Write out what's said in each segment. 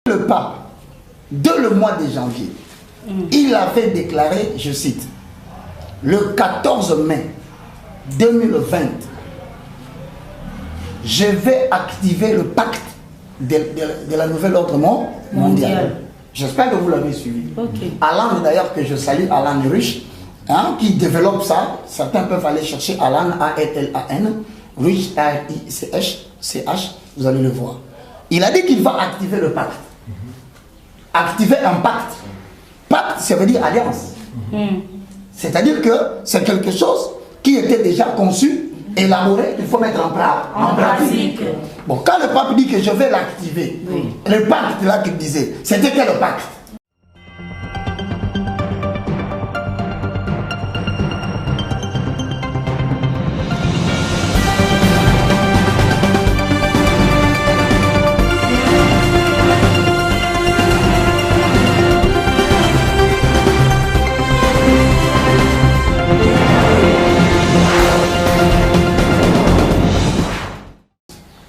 Le pape, dès le mois de janvier, il avait déclaré, je cite, le 14 mai 2020, je vais activer le pacte de la nouvelle ordre mondial. J'espère que vous l'avez suivi. Okay. Alan, d'ailleurs, que je salue, Alan Rich, hein, qui développe ça. Certains peuvent aller chercher Alan, A-L-L-A-N, Rich, R-I-C-H, vous allez le voir. Il a dit qu'il va activer le pacte. Activer un pacte. Pacte, ça veut dire alliance. C'est-à-dire que c'est quelque chose qui était déjà conçu, élaboré, il faut mettre en pratique. Bon, quand le pape dit que je vais l'activer, le pacte là qu'il disait, c'était quel pacte?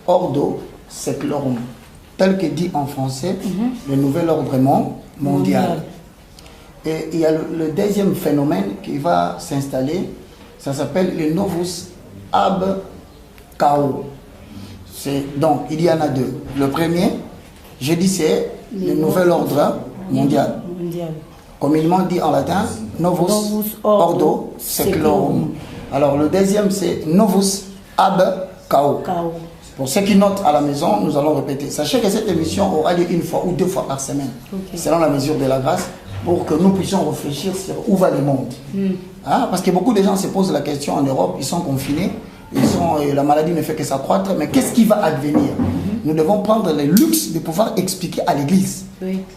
Ordo Seclorum, tel que dit en français le nouvel ordre mondial. Et il y a le deuxième phénomène qui va s'installer, ça s'appelle le Novus Ab Chaos. Donc il y en a deux. Le premier, je dis c'est le nouvel ordre mondial. Comme il m'a dit en latin, Novus Ordo Seclorum. Alors le deuxième c'est Novus Ab Chaos. Pour ceux qui notent à la maison, nous allons répéter. Sachez que cette émission aura lieu une fois ou deux fois par semaine, selon la mesure de la grâce, pour que nous puissions réfléchir sur où va le monde. Hein? Parce que beaucoup de gens se posent la question en Europe, ils sont confinés, la maladie ne fait que s'accroître, mais qu'est-ce qui va advenir? Nous devons prendre le luxe de pouvoir expliquer à l'Église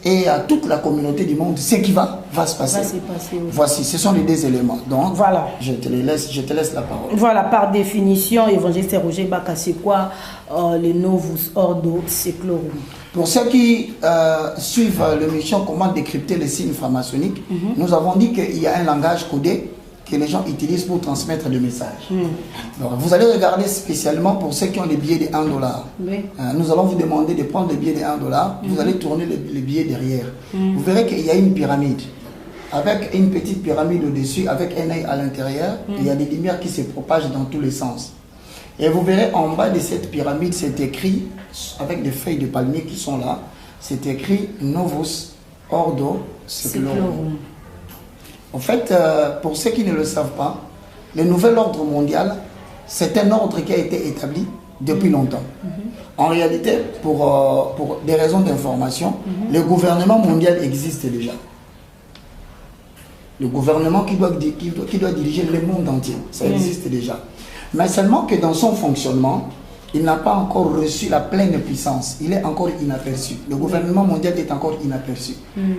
et à toute la communauté du monde ce qui va se passer. Voici, ce sont les deux éléments. Donc, voilà. Je te laisse la parole. Voilà, par définition, évangéliste Roger Baka, c'est quoi le Novus Ordo Seclorum? Pour ceux qui suivent l'émission Comment décrypter les signes francs-maçonniques, nous avons dit qu'il y a un langage codé que les gens utilisent pour transmettre des messages. Donc, vous allez regarder spécialement pour ceux qui ont des billets de 1 dollar. Nous allons vous demander de prendre des billets de 1 dollar. Vous allez tourner les billets derrière. Vous verrez qu'il y a une pyramide. Avec une petite pyramide au-dessus, avec un œil à l'intérieur. Il y a des lumières qui se propagent dans tous les sens. Et vous verrez en bas de cette pyramide, c'est écrit, avec des feuilles de palmier qui sont là, c'est écrit Novus Ordo Seclorum. En fait, pour ceux qui ne le savent pas, le nouvel ordre mondial, c'est un ordre qui a été établi depuis longtemps. En réalité, pour des raisons d'information, le gouvernement mondial existe déjà. Le gouvernement qui doit diriger le monde entier, ça existe déjà. Mais seulement que dans son fonctionnement, il n'a pas encore reçu la pleine puissance. Il est encore inaperçu. Le gouvernement mondial est encore inaperçu.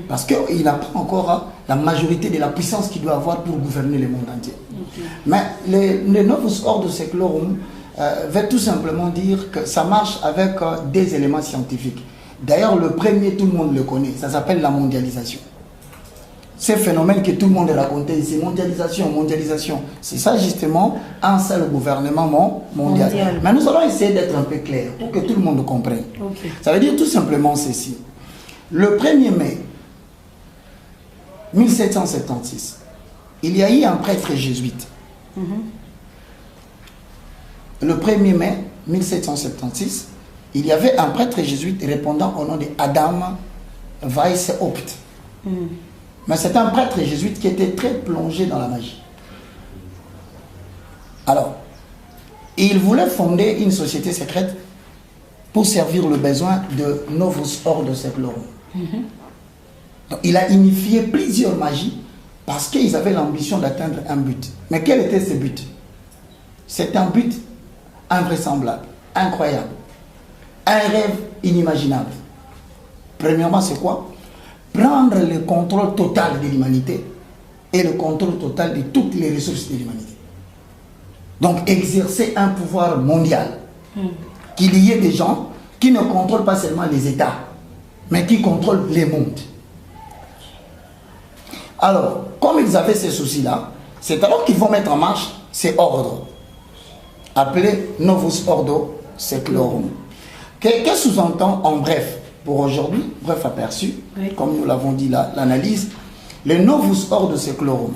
Parce qu'il n'a pas encore la majorité de la puissance qu'il doit avoir pour gouverner le monde entier. Mais le Novus Ordo Seclorum veut tout simplement dire que ça marche avec des éléments scientifiques. D'ailleurs, le premier, tout le monde le connaît. Ça s'appelle la mondialisation. Ce phénomène que tout le monde racontait ici, mondialisation, c'est ça justement un seul gouvernement mondial. Mais nous allons essayer d'être un peu clairs pour que tout le monde comprenne. Ça veut dire tout simplement ceci. Le 1er mai 1776, il y a eu un prêtre jésuite. Le 1er mai 1776, il y avait un prêtre jésuite répondant au nom de Adam Weishaupt. Mais c'est un prêtre jésuite qui était très plongé dans la magie. Alors, il voulait fonder une société secrète pour servir le besoin de Novus Ordo Seclorum. Donc, il a unifié plusieurs magies parce qu'ils avaient l'ambition d'atteindre un but. Mais quel était ce but? C'est un but invraisemblable, incroyable, un rêve inimaginable. Premièrement, c'est quoi? Prendre le contrôle total de l'humanité et le contrôle total de toutes les ressources de l'humanité. Donc exercer un pouvoir mondial. Qu'il y ait des gens qui ne contrôlent pas seulement les États, mais qui contrôlent les mondes. Alors, comme ils avaient ces soucis-là, c'est alors qu'ils vont mettre en marche ces ordres, appelés Novus Ordo Seclorum. Qu'est-ce que sous-entend en bref pour aujourd'hui, bref aperçu, Oui. comme nous l'avons dit là, l'analyse, le Novus Ordo Seclorum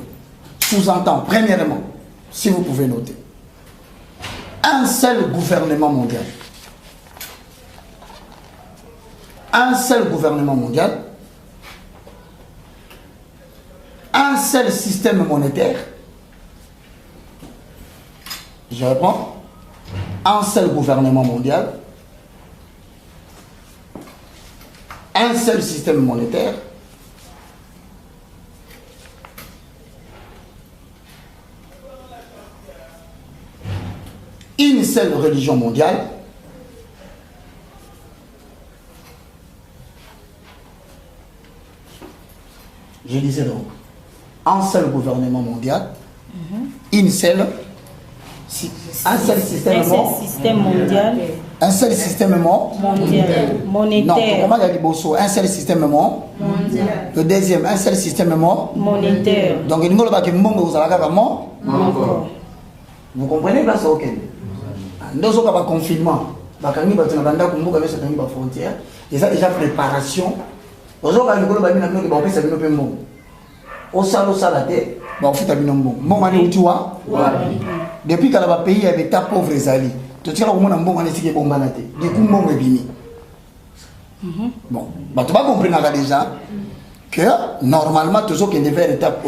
sous-entend, premièrement, si vous pouvez noter, un seul gouvernement mondial. Un seul gouvernement mondial, un seul système monétaire. Je reprends. Un seul gouvernement mondial, un seul système monétaire, une seule religion mondiale, je disais donc, un seul gouvernement mondial, une seule, un seul système mondial. Un seul système mondial. Monétaire. Non, comment il y a dit Bosso? Un seul système mondial. Le deuxième, un seul système monétaire. Donc, il n'y a pas de vous comprenez là, c'est ok. Nous avons un confinement. Frontière. Et ça, déjà préparation. Nous avons un depuis que le pays est état pauvre, tout ce qui est bon, tu vas comprendre déjà que normalement, tout ce qui est vers l'étape,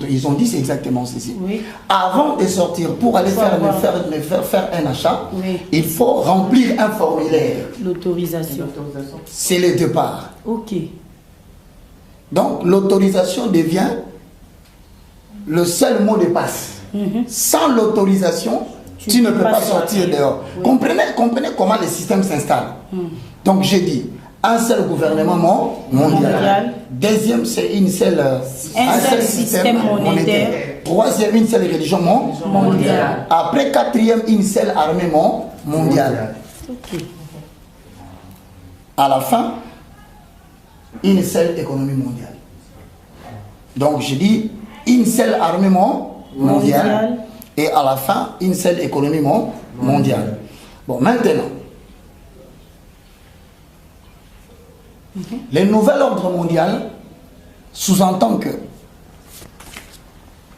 ils ont dit c'est exactement ceci. Oui. Avant de sortir pour aller faire un achat, oui, il faut remplir un formulaire. L'autorisation. C'est le départ. Ok. Donc l'autorisation devient le seul mot de passe. Sans l'autorisation, tu ne peux pas sortir dehors. Oui. Comprenez comment le système s'installe. Donc j'ai dit, un seul gouvernement mondial. Deuxième, c'est un seul système monétaire. Troisième, une seule religion mondiale. Après quatrième, une seule armée mondiale. Okay. À la fin, une seule économie mondiale. Donc je dis, une seule armée mondiale. Et à la fin, une seule économie mondiale. Bon, maintenant, le nouvel ordre mondial sous-entend que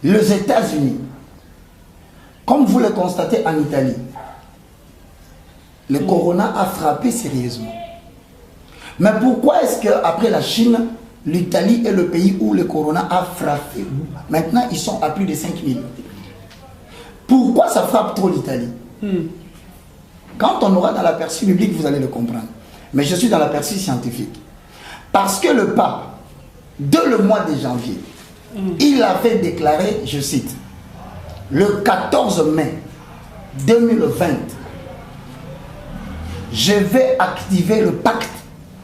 les États-Unis, comme vous le constatez en Italie, le corona a frappé sérieusement. Mais pourquoi est-ce qu'après la Chine, l'Italie est le pays où le corona a frappé? Maintenant, ils sont à plus de 5000. Pourquoi ça frappe trop l'Italie? Quand on aura dans l'aperçu biblique, vous allez le comprendre. Mais je suis dans l'aperçu scientifique. Parce que le pape, dès le mois de janvier, il avait déclaré, je cite, le 14 mai 2020, je vais activer le pacte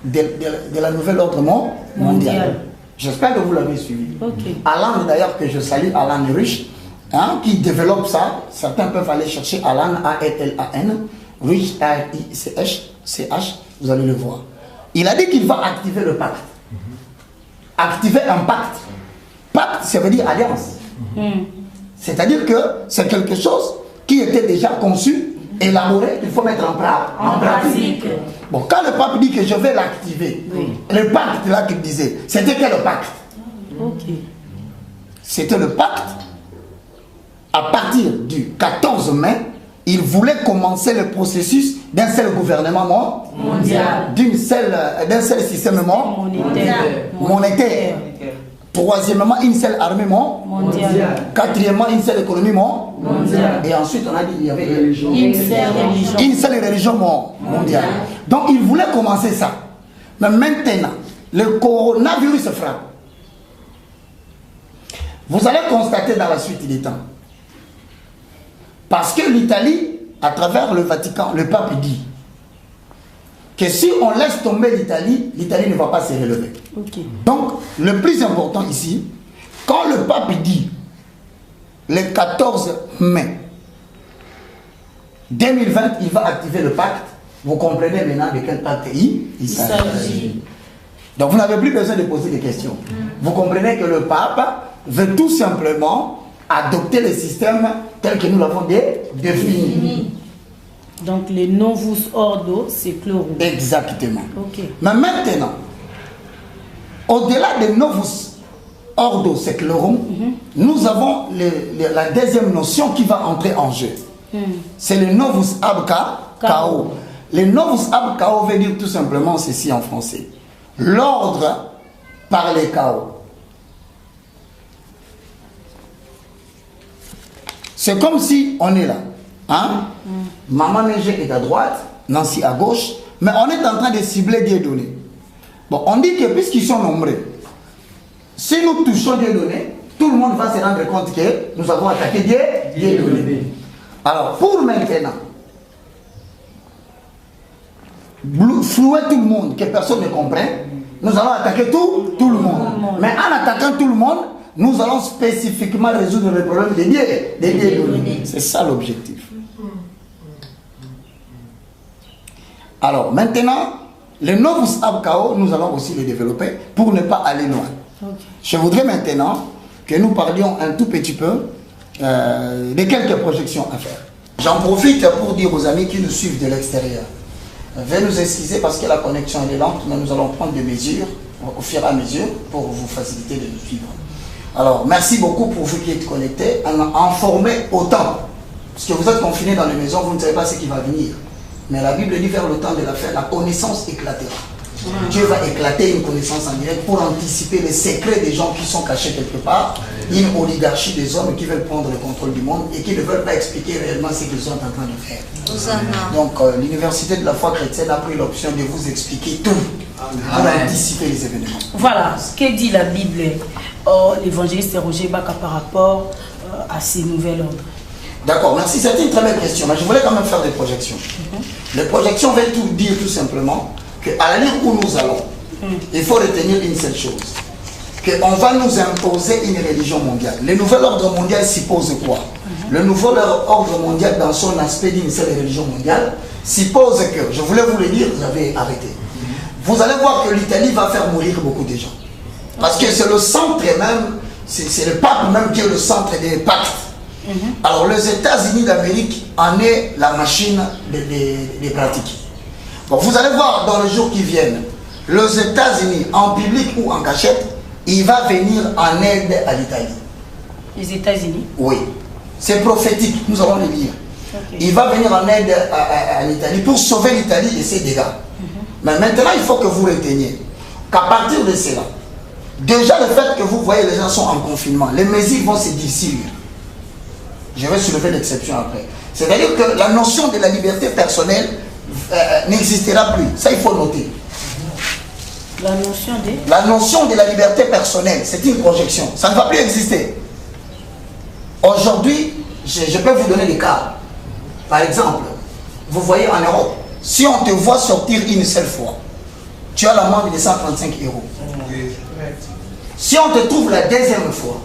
de la nouvelle ordre mondial. J'espère que vous l'avez suivi. Okay. Alan, d'ailleurs, que je salue, Alan Rich, qui développe ça. Certains peuvent aller chercher Alan, A-L-L-A-N, Rich, R-I-C-H, vous allez le voir. Il a dit qu'il va activer le pacte. Activer un pacte. Pacte, ça veut dire alliance. C'est-à-dire que c'est quelque chose qui était déjà conçu, élaboré, qu'il faut mettre en pratique. Bon, quand le pape dit que je vais l'activer, le pacte là qu'il disait, c'était quel pacte? C'était le pacte. À partir du 14 mai, il voulait commencer le processus d'un seul gouvernement mondial, d'un seul système monétaire. Troisièmement, une seule armée mondiale. Quatrièmement, une seule économie mondiale. Et ensuite, on a dit qu'il y avait une seule religion mondiale. Donc, il voulait commencer ça. Mais maintenant, le coronavirus frappe. Vous allez constater dans la suite des temps. Parce que l'Italie, à travers le Vatican, le pape dit que si on laisse tomber l'Italie, l'Italie ne va pas se relever. Donc, le plus important ici, quand le pape dit le 14 mai 2020, il va activer le pacte, vous comprenez maintenant de quel pacte il s'agit. Donc, vous n'avez plus besoin de poser des questions. Vous comprenez que le pape veut tout simplement adopter le système tel que nous l'avons défini. Donc les Novus Ordo, c'est Chlorum. Exactement. Ok. Mais maintenant, au-delà de Novus Ordo Seclorum, nous avons la deuxième notion qui va entrer en jeu. C'est le Novus Ab Chaos. Le Novus Ab Chaos veut dire tout simplement ceci en français. L'ordre par les chaos. C'est comme si on est là. Hein? Maman Neige est à droite, Nancy à gauche, mais on est en train de cibler Dieudonné. Bon, on dit que puisqu'ils sont nombreux, si nous touchons Dieudonné, tout le monde va se rendre compte que nous avons attaqué Dieudonné. Alors, pour maintenant, flouer tout le monde, que personne ne comprenne, nous allons attaquer tout le monde. Mais en attaquant tout le monde, nous allons spécifiquement résoudre le problème des Dieudonné. C'est ça l'objectif. Alors, maintenant, le Novus Ab Chaos, nous allons aussi le développer pour ne pas aller loin. Okay. Je voudrais maintenant que nous parlions un tout petit peu de quelques projections à faire. J'en profite pour dire aux amis qui nous suivent de l'extérieur. Veuillez nous excuser parce que la connexion est lente, mais nous allons prendre des mesures au fur et à mesure pour vous faciliter de nous suivre. Alors, merci beaucoup pour vous qui êtes connectés. Informez autant. Parce que vous êtes confinés dans les maisons, vous ne savez pas ce qui va venir. Mais la Bible dit vers le temps de la fin, la connaissance éclatera. Dieu va éclater une connaissance en direct pour anticiper les secrets des gens qui sont cachés quelque part. Une oligarchie des hommes qui veulent prendre le contrôle du monde et qui ne veulent pas expliquer réellement ce qu'ils sont en train de faire. Donc l'université de la foi chrétienne a pris l'option de vous expliquer tout pour anticiper les événements. Voilà ce que dit la Bible, l'évangéliste Roger Baka par rapport à ces nouvelles ordres. D'accord, merci. C'est une très belle question, mais je voulais quand même faire des projections. Les projections veulent tout dire tout simplement qu'à la ligne où nous allons, il faut retenir une seule chose. Qu'on va nous imposer une religion mondiale. Le nouvel ordre mondial suppose quoi? Le nouvel ordre mondial dans son aspect d'une seule religion mondiale suppose que, je voulais vous le dire, vous avez arrêté. Vous allez voir que l'Italie va faire mourir beaucoup de gens. Parce que c'est le centre même, c'est le pape même qui est le centre des pactes. Alors les États-Unis d'Amérique en est la machine des pratiques. Bon, vous allez voir dans les jours qui viennent, les États-Unis en public ou en cachette, il va venir en aide à l'Italie. Les États-Unis? Oui. C'est prophétique, nous allons le lire. Okay. Il va venir en aide à l'Italie pour sauver l'Italie de ses dégâts. Mais maintenant, il faut que vous reteniez qu'à partir de cela, déjà le fait que vous voyez les gens sont en confinement, les mesures vont se dissimuler. Je vais soulever l'exception après. C'est-à-dire que la notion de la liberté personnelle n'existera plus. Ça, il faut noter. La notion de la liberté personnelle, c'est une projection. Ça ne va plus exister. Aujourd'hui, je peux vous donner des cas. Par exemple, vous voyez en Europe, si on te voit sortir une seule fois, tu as l'amende de 135 €. Si on te trouve la deuxième fois,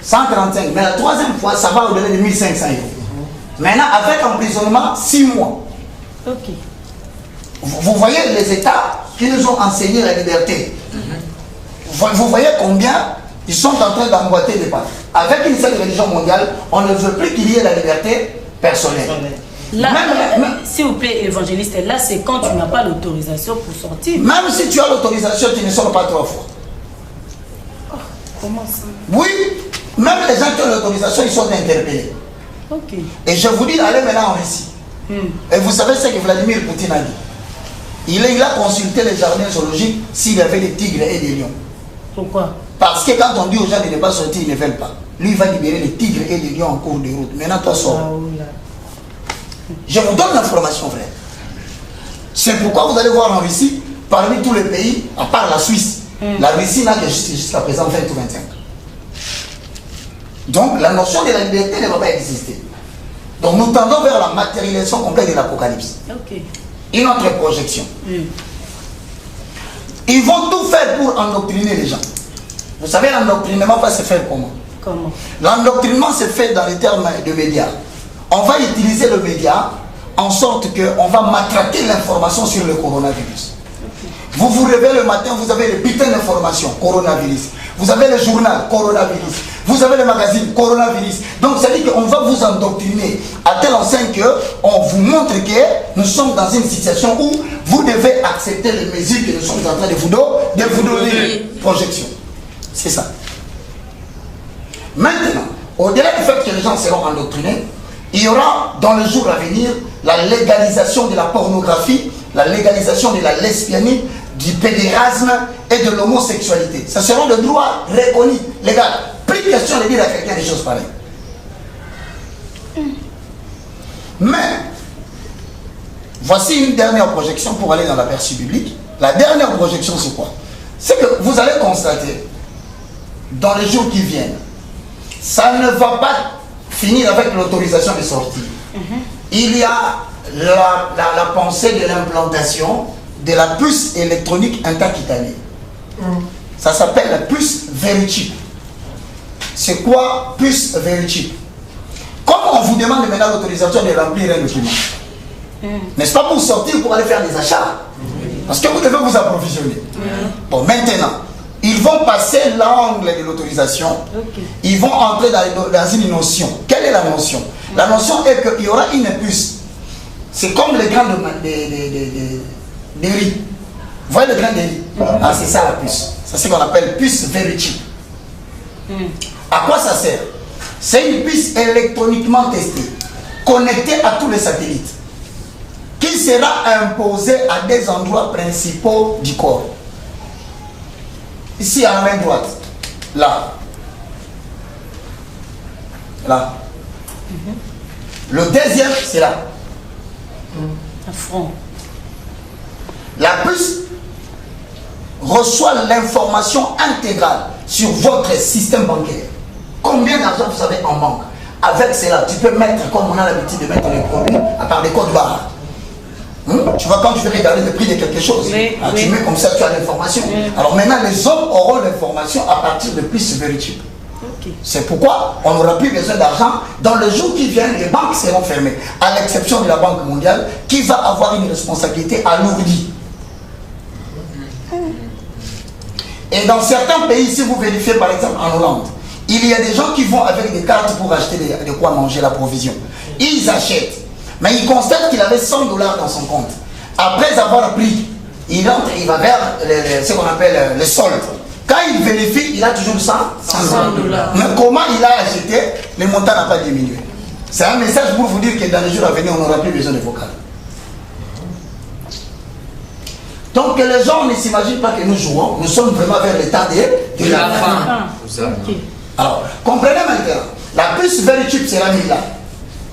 135, mais la troisième fois, ça va au-delà de 1500 €. Maintenant, avec emprisonnement, 6 mois. Ok. Vous voyez les États qui nous ont enseigné la liberté. Vous voyez combien ils sont en train d'emboîter les pas. Avec une seule religion mondiale, on ne veut plus qu'il y ait la liberté personnelle. Là, s'il vous plaît, évangéliste, là, c'est quand tu n'as pas l'autorisation pour sortir. Même si tu as l'autorisation, tu ne sors pas 3 fois. Oh, comment ça? Oui, même les gens qui ont l'autorisation, ils sont interpellés. Ok. Et je vous dis, allez maintenant en Russie. Et vous savez ce que Vladimir Poutine a dit? Il a consulté les jardins zoologiques s'il y avait des tigres et des lions. Pourquoi? Parce que quand on dit aux gens de ne pas sortir, ils ne veulent pas. Lui, il va libérer les tigres et les lions en cours de route. Maintenant, toi, sors. Je vous donne l'information, frère. C'est pourquoi vous allez voir en Russie, parmi tous les pays, à part la Suisse, la Russie n'a que jusqu'à présent 20 ou 25. Donc, la notion de la liberté ne va pas exister. Donc, nous tendons vers la matérialisation complète de l'Apocalypse. Okay. Une autre projection. Ils vont tout faire pour endoctriner les gens. Vous savez, l'endoctrinement va se faire comment? Comment? L'endoctrinement se fait dans les termes de médias. On va utiliser le média en sorte qu'on va matraquer l'information sur le coronavirus. Okay. Vous vous réveillez le matin, vous avez le putain d'informations, coronavirus. Vous avez le journal, coronavirus. Vous avez le magazine coronavirus. Donc ça dit qu'on va vous endoctriner à telle enseigne qu'on vous montre que nous sommes dans une situation où vous devez accepter les mesures que nous sommes en train de vous donner. Projection. C'est ça. Maintenant, au-delà du fait que les gens seront endoctrinés, il y aura dans le jour à venir la légalisation de la pornographie, la légalisation de la lesbianisme, du pédérasme et de l'homosexualité. Ça sera le droit reconnu, légal. Plus question de dire à quelqu'un des choses pareilles. Mais, voici une dernière projection pour aller dans l'aperçu biblique. La dernière projection, c'est quoi? C'est que vous allez constater, dans les jours qui viennent, ça ne va pas finir avec l'autorisation de sortie. Il y a la pensée de l'implantation de la puce électronique intercutanée. Ça s'appelle la puce Verichip. C'est quoi puce Verichip? Comme on vous demande maintenant l'autorisation de remplir un document, n'est-ce pas, pour sortir, pour aller faire des achats, parce que vous devez vous approvisionner. Bon, maintenant, ils vont passer l'angle de l'autorisation. Ils vont entrer dans une notion. Quelle est la notion? La notion est qu'il y aura une puce. C'est comme les grains de riz. Vous voyez le grain de riz? Ah, c'est ça la puce. C'est ce qu'on appelle puce Verichip. À quoi ça sert? C'est une puce électroniquement testée, connectée à tous les satellites, qui sera imposée à des endroits principaux du corps. Ici à la main droite, là, là. Le deuxième, c'est là. À front. La puce reçoit l'information intégrale sur votre système bancaire. Combien d'argent vous avez en banque? Avec cela, tu peux mettre, comme on a l'habitude de mettre les produits, à part des codes barres. Tu vois, quand tu veux regarder le prix de quelque chose, tu mets comme ça, tu as l'information. Alors maintenant, les hommes auront l'information à partir de puce Verichip. C'est pourquoi on n'aura plus besoin d'argent. Dans le jour qui vient, les banques seront fermées, à l'exception de la Banque mondiale, qui va avoir une responsabilité alourdie. Et dans certains pays, si vous vérifiez par exemple en Hollande, il y a des gens qui vont avec des cartes pour acheter de quoi manger, la provision. Ils achètent. Mais ils constatent qu'il avait 100 $ dans son compte. Après avoir pris, il entre, il va vers ce qu'on appelle le solde. Quand il vérifie, il a toujours 100 $. Mais comment il a acheté, le montant n'a pas diminué. C'est un message pour vous dire que dans les jours à venir, on n'aura plus besoin de vocal. Donc les gens ne s'imaginent pas que nous jouons, nous sommes vraiment vers l'état de la fin. Alors, comprenez maintenant, la puce Verichip sera mise là,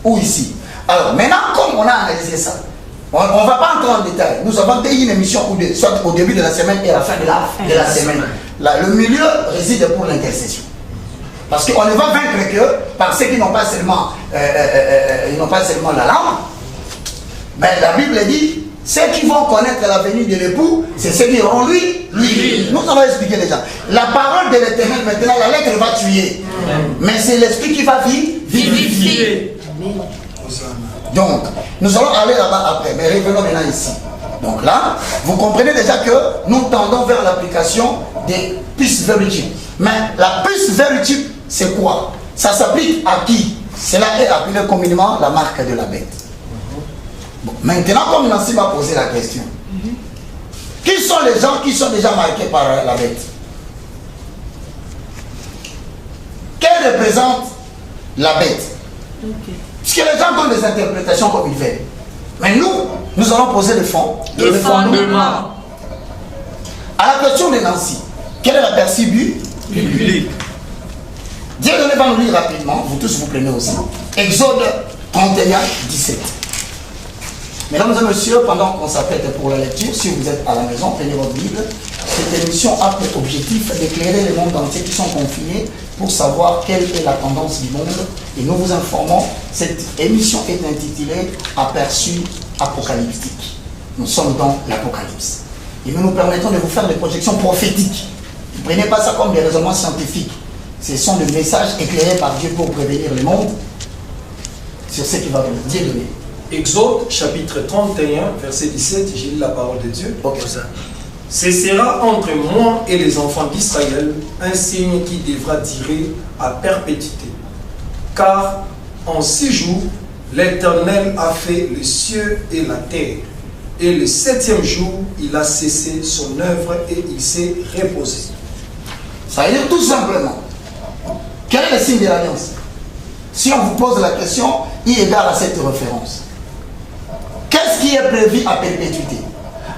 ou ici. Alors, maintenant, comme on a analysé ça, on ne va pas entrer en détail. Nous avons fait une émission, soit au début de la semaine et à la fin de la semaine. Là, le milieu réside pour l'intercession. Parce qu'on ne va vaincre que par ceux qui n'ont pas seulement, la langue, mais la Bible dit, ceux qui vont connaître la venue de l'époux, c'est ceux qui auront lui. Nous allons expliquer les gens. La parole de l'Éternel, maintenant, la lettre va tuer. Mais c'est l'esprit qui va vivifier. Donc, nous allons aller là-bas après, mais revenons maintenant ici. Donc là, vous comprenez déjà que nous tendons vers l'application des puces Verichip. Mais la puce Verichip, c'est quoi? Ça s'applique à qui? Cela est appelé communément la marque de la bête. Bon, maintenant, comme Nancy m'a posé la question, qui sont les gens qui sont déjà marqués par la bête? Quelle représente la bête? Parce que les gens donnent des interprétations comme ils veulent. Mais nous allons poser le fond. Le fondement. À la question de Nancy, quel est l'aperçu biblique? Dieu va nous lire rapidement, vous tous vous prenez aussi. Exode 31, 17. Mesdames et messieurs, pendant qu'on s'apprête pour la lecture, si vous êtes à la maison, prenez votre Bible. Cette émission a pour objectif d'éclairer le monde entier qui sont confinés pour savoir quelle est la tendance du monde. Et nous vous informons, cette émission est intitulée Aperçu apocalyptique. Nous sommes dans l'Apocalypse. Et nous nous permettons de vous faire des projections prophétiques. Ne prenez pas ça comme des raisonnements scientifiques. Ce sont des messages éclairés par Dieu pour prévenir le monde sur ce qui va venir. Dieu donner. Exode chapitre 31, verset 17, j'ai lu la parole de Dieu. Ok. Ce sera entre moi et les enfants d'Israël un signe qui devra durer à perpétuité. Car en 6 jours, l'Éternel a fait les cieux et la terre. Et le 7e jour, il a cessé son œuvre et il s'est reposé. Ça veut dire tout simplement, quel est le signe de l'alliance? Si on vous pose la question, il égale à cette référence. Qu'est-ce qui est prévu à perpétuité?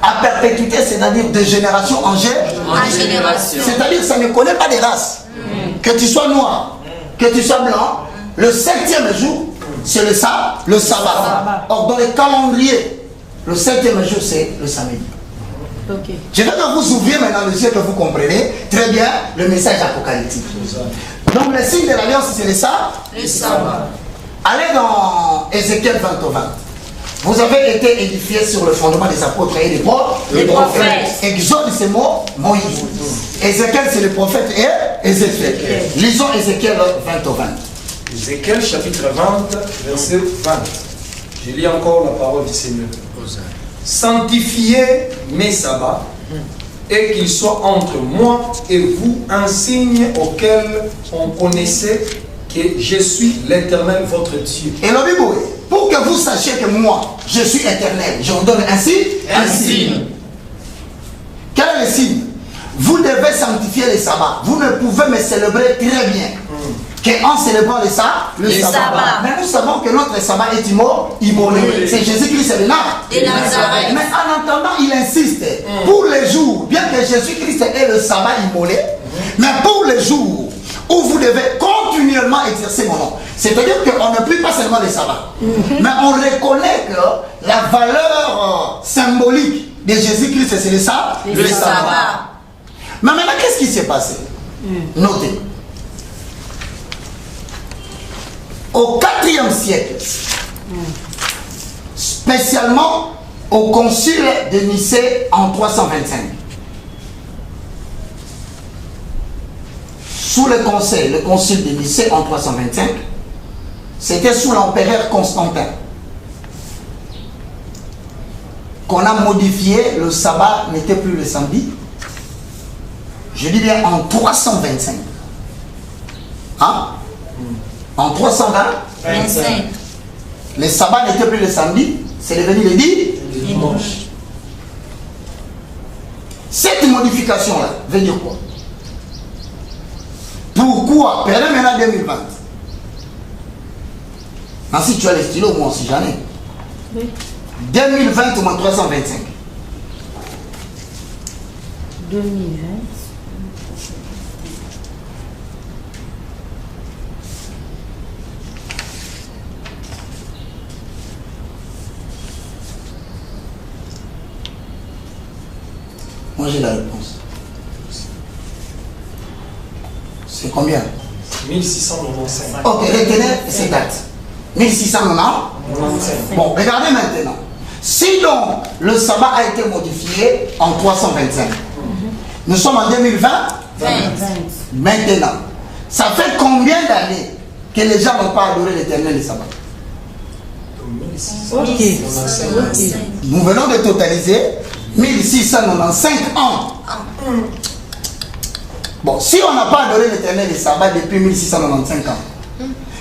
À perpétuité, c'est-à-dire de génération en génération. C'est-à-dire que ça ne connaît pas de race. Que tu sois noir, que tu sois blanc, le 7e jour, c'est le sabbat. Or, dans le calendrier, le 7e jour, c'est le samedi. Okay. Je veux que vous ouvriez maintenant les yeux, que vous comprenez très bien le message apocalyptique. Donc, le signe de l'alliance, c'est le sabbat. Allez dans Ézéchiel 20 au 20. Vous avez été édifiés sur le fondement des apôtres et des prophètes. Exode, c'est mot Moïse. Ézéchiel, c'est le prophète et Ézéchiel. Lisons Ézéchiel 20 au 20. Ézéchiel chapitre 20, verset 20. Je lis encore la parole du Seigneur. Sanctifiez mes sabbats et qu'ils soient entre moi et vous un signe auquel on connaissait que je suis l'Éternel votre Dieu. Et le Bible, pour que vous sachiez que moi, je suis éternel, je vous donne un signe. Quel est le signe? Vous devez sanctifier les sabbats. Vous ne pouvez me célébrer très bien qu'en célébrant le sabbat. Mais nous savons que notre sabbat est immolé. C'est Jésus-Christ le Nazareth. Mais en attendant, il insiste pour les jours, bien que Jésus-Christ ait le sabbat immolé, mais pour les jours où vous devez continuellement exercer mon nom. C'est-à-dire qu'on ne prie pas seulement les sabbats, mais on reconnaît que la valeur symbolique de Jésus-Christ, c'est le sabbat. Mais maintenant, qu'est-ce qui s'est passé? Notez. Au IVe siècle, spécialement au concile de Nicée en 325, sous le concile de Nicée en 325, c'était sous l'empereur Constantin qu'on a modifié le sabbat, n'était plus le samedi. Je dis bien en 325. Hein? En 325. Le sabbat n'était plus le samedi, c'est devenu le dimanche. Cette modification-là veut dire quoi? Pourquoi? Prenez maintenant 2020. Si tu as les stylos, moi aussi j'en ai. Oui. 2020 au moins 325. 2020. Moi j'ai la réponse. C'est combien? 1695. Ok, retenez ces dates. 1695. Bon, regardez maintenant. Si donc le sabbat a été modifié en 325, nous sommes en 2020. Maintenant, ça fait combien d'années que les gens n'ont pas adoré l'Éternel le sabbat? Nous venons de totaliser 1695 ans. Bon, si on n'a pas adoré l'Éternel le sabbat depuis 1695 ans,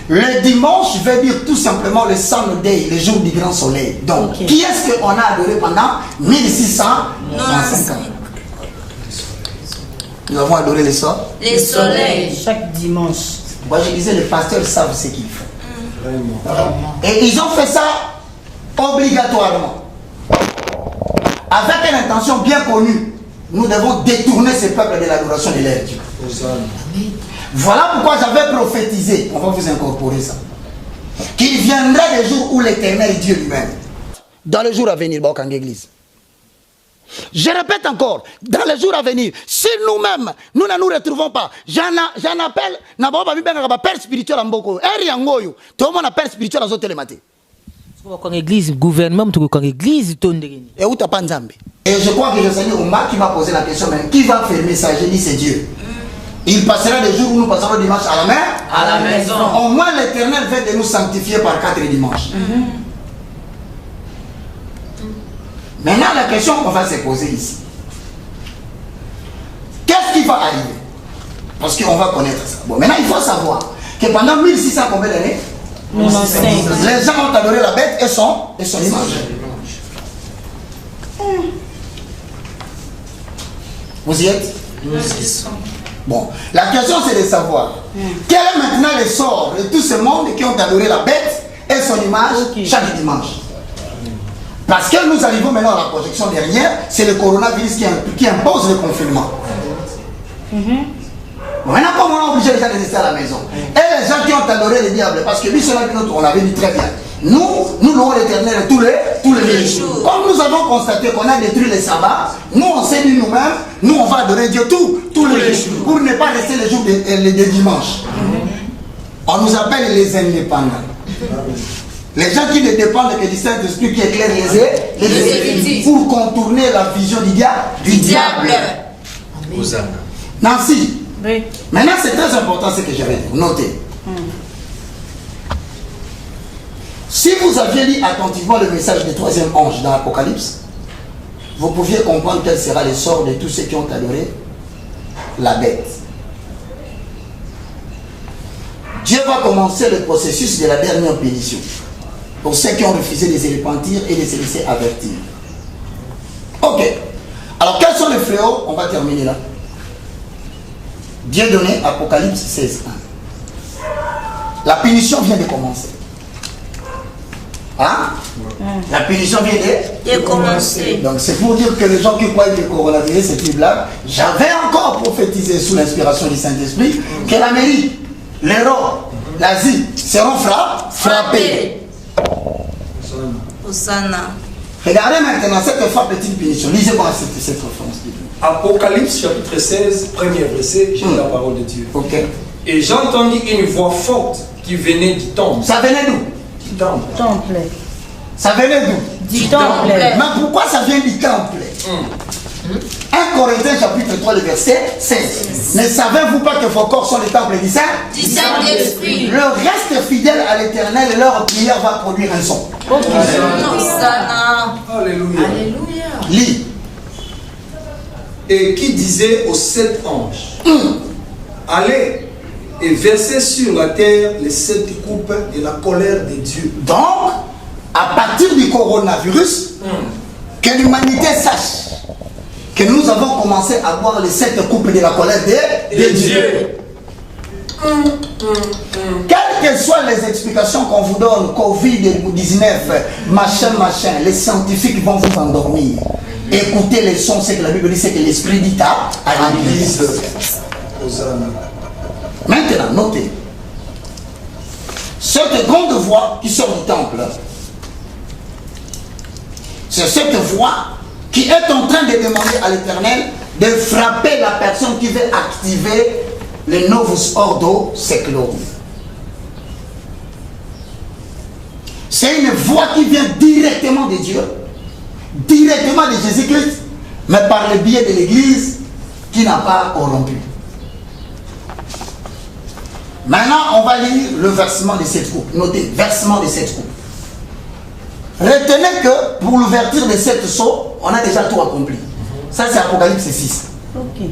le dimanche veut dire tout simplement le Sunday, le jour du grand soleil. Donc, qui est-ce qu'on a adoré pendant 1695 ans? Nous avons adoré le soleil. Chaque dimanche. Moi, je disais, les pasteurs savent ce qu'ils font. Et ils ont fait ça obligatoirement. Avec une intention bien connue. Nous devons détourner ce peuple de l'adoration de leur Dieu. Voilà pourquoi j'avais prophétisé, on va vous incorporer ça, qu'il viendrait le jour où l'Éternel Dieu lui-même, dans le jour à venir, église. Je répète encore, dans les jours à venir, si nous-mêmes, nous ne nous retrouvons pas, j'en appelle, père spirituel en Boko, tout le monde a père spirituel en Zotélématé. Église, gouvernement, église, et où t'as pas Nzambe? Et je crois que le Seigneur Ouma qui m'a posé la question, mais qui va fermer ça? J'ai dit c'est Dieu. Il passera des jours où nous passerons dimanche à la maison. Au moins l'Éternel veut de nous sanctifier par 4 dimanches. Maintenant la question qu'on va se poser ici. qui va arriver? Parce qu'on va connaître ça. Bon, maintenant, il faut savoir que pendant 1600 combien d'années? 95. Les gens ont adoré la bête et son image. Vous y êtes? Bon, la question c'est de savoir quel est maintenant le sort de tout ce monde qui ont adoré la bête et son image chaque dimanche. Parce que nous arrivons maintenant à la projection dernière, c'est le coronavirus qui impose le confinement. Bon, maintenant, comme on a obligé les gens de rester à la maison, et les gens qui ont adoré le diable, parce que lui, on avait dit très bien, nous louons l'Éternel tous les jours. Comme nous avons constaté qu'on a détruit les sabbats, nous on s'est dit nous-mêmes, nous on va adorer Dieu tous les jours, pour ne pas rester les jours de dimanche. On nous appelle les indépendants. Les gens qui ne dépendent que du Saint-Esprit qui éclaire les yeux pour contourner la vision du diable. Nancy, Oui. maintenant c'est très important ce que je vais vous noter. Si vous aviez lu attentivement le message du troisième ange dans l'Apocalypse, vous pouviez comprendre quel sera le sort de tous ceux qui ont adoré la bête. Dieu va commencer le processus de la dernière pénition pour ceux qui ont refusé de se repentir et de se laisser avertir. Ok. Alors quels sont les fléaux? On va terminer là. Dieu donné, Apocalypse 16:1. La punition vient de commencer. Hein? La punition vient de commencer. Donc c'est pour dire que les gens qui croient que le coronavirus c'est une blague, j'avais encore prophétisé sous l'inspiration du Saint-Esprit que l'Amérique, l'Europe, l'Asie seront frappés. Hosanna. Regardez maintenant cette frappe est une punition. Lisez-moi cette référence. Apocalypse chapitre 16, premier verset, j'ai la parole de Dieu. Ok. Et j'entendis une voix forte qui venait du temple. Ça venait d'où? Du temple. Temple. Ça venait d'où? Du temple. Mais pourquoi ça vient du temple? 1 Corinthiens chapitre 3, le verset 16. Ne savez-vous pas que vos corps sont les temples du Saint-Esprit. Le reste fidèle à l'Éternel et leur prière va produire un son. Hosanna. Alléluia. Alléluia. Lis. Et qui disait aux 7 anges, allez et versez sur la terre les 7 coupes de la colère de Dieu. Donc, à partir du coronavirus, que l'humanité sache que nous avons commencé à boire les 7 coupes de la colère de Dieu. Quelles que soient les explications qu'on vous donne, Covid-19, machin, les scientifiques vont vous endormir. Écoutez les sons, c'est que la Bible dit, c'est que l'Esprit dit à l'Église. Maintenant, notez. Cette grande voix qui sort du temple, c'est cette voix qui est en train de demander à l'Éternel de frapper la personne qui veut activer le Novus Ordo Seclorum. C'est une voix qui vient directement de Dieu, directement de Jésus-Christ, mais par le biais de l'Église qui n'a pas corrompu. Maintenant, on va lire le versement de cette coupe. Notez, versement de cette coupe. Retenez que pour l'ouverture de cette seau, on a déjà tout accompli. Ça, c'est Apocalypse 6. Ok.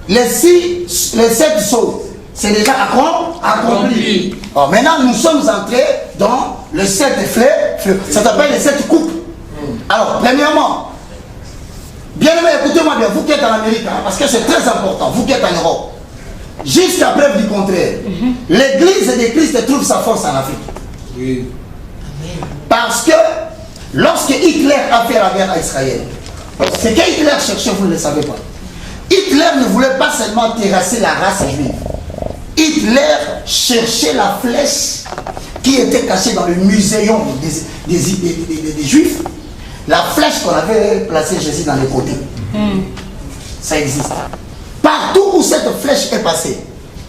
Les 7 seaux, c'est déjà accompli. Alors, maintenant, nous sommes entrés dans le 7 fleurs. Ça s'appelle les 7 coupes. Alors, premièrement, bien aimé, écoutez-moi bien, vous qui êtes en Amérique, hein, parce que c'est très important, vous qui êtes en Europe, jusqu'à preuve du contraire, l'Église de Christ trouve sa force en Afrique. Oui. Parce que lorsque Hitler a fait la guerre à Israël, ce que Hitler cherchait, vous ne le savez pas. Hitler ne voulait pas seulement terrasser la race juive. Hitler cherchait la flèche qui était cachée dans le muséum des Juifs. La flèche qu'on avait placée Jésus dans les côtés. Ça existe. Partout où cette flèche est passée,